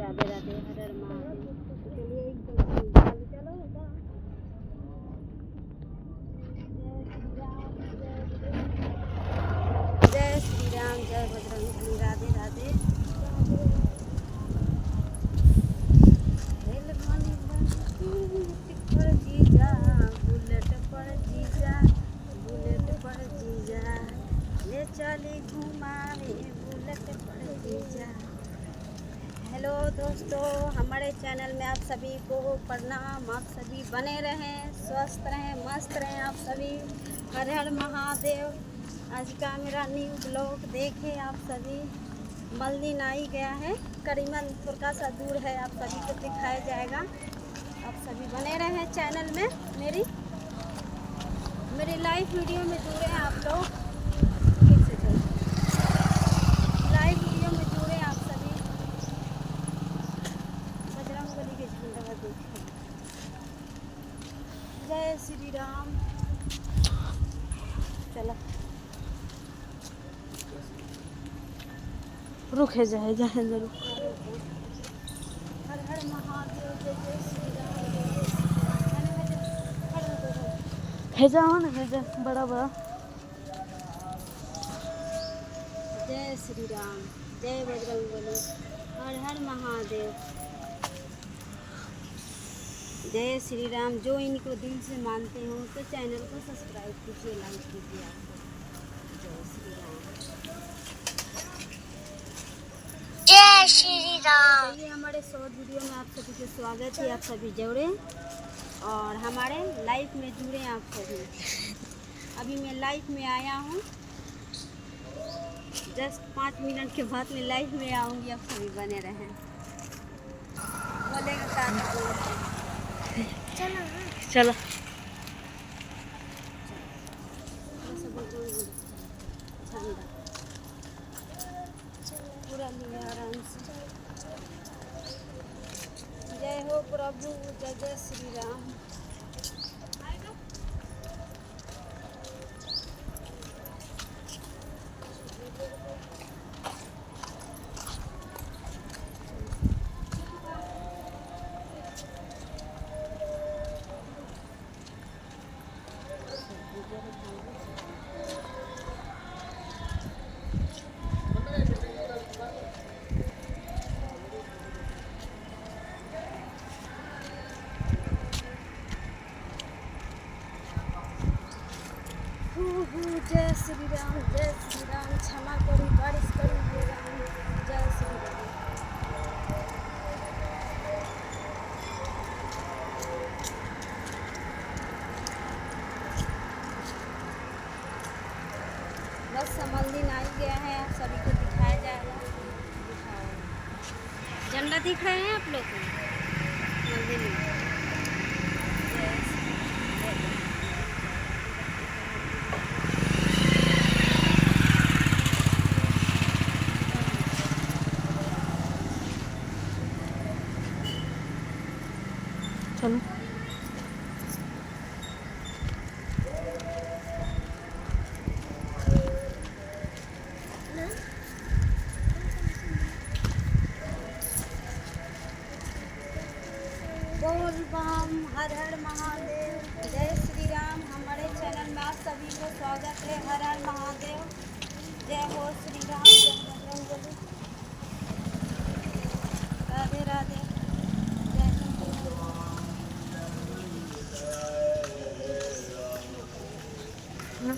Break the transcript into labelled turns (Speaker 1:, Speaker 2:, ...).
Speaker 1: राधे राधे, हर हर महादेव। चलिए चलो बेटा। जय श्री राम, जय बजरंगबली, राधे राधे। पर जीजा, बुलेट पर जीजा, बुलेट पर जीजा, ले चली घुमावे बुलेट पर जीजा। हेलो दोस्तों, हमारे चैनल में आप सभी को प्रणाम। आप सभी बने रहें, स्वस्थ रहें, मस्त रहें आप सभी। हर हर महादेव। आज का मेरा न्यू ब्लॉग देखें आप सभी। मल्दिन आ ही गया है, करीबन थोड़ा सा दूर है, आप सभी को दिखाया जाएगा। आप सभी बने रहें चैनल में। मेरी लाइव वीडियो में जुड़े हैं आप लोग। ठीक से चलो, लाइव वीडियो में जुड़े आप सभी। बजरंगबली के झंडा देखें। जय श्री राम। चलो
Speaker 2: रुके जाए जरूर।
Speaker 1: हर हर महादेव, जय जय श्री राम।
Speaker 2: भेजा हो ना, भेजा बड़ा बड़ा।
Speaker 1: जय श्री राम, जय बजरंगबली, हर हर महादेव। जय श्री राम। जो इनको दिल से मानते हो तो चैनल को सब्सक्राइब कीजिए, लाइक कीजिए आप लोग। जय श्री राम,
Speaker 2: जय श्री राम।
Speaker 1: चलिए हमारे शॉर्ट वीडियो में आप सभी को स्वागत है। आप सभी जुड़े और हमारे लाइव में जुड़े आप सभी। अभी मैं लाइव में आया हूँ, जस्ट 5 मिनट के बाद मैं लाइव में आऊँगी। आप सभी बने रहें। बोलेगा चलो
Speaker 2: चलो
Speaker 1: झंडा पूरा लिया आराम से। जय हो प्रभु, जय जय श्री राम। जय श्री राम, जय श्री राम। क्षमा करी, बारिश करी हे राम। जय श्री राम। बस मल्दिन आ ही गया है, आप सभी को दिखाया जाएगा। झंडा दिख रहे हैं आप लोग को मंदिर में। जय श्री राम।
Speaker 2: चलो
Speaker 1: बोल बम, हर हर महादेव, जय श्री राम। हमारे चैनल में आप सभी को स्वागत है। हर हर महादेव, जय हो श्री राम, जय बजरंगबली, राधे राधे, जय
Speaker 2: हाँ।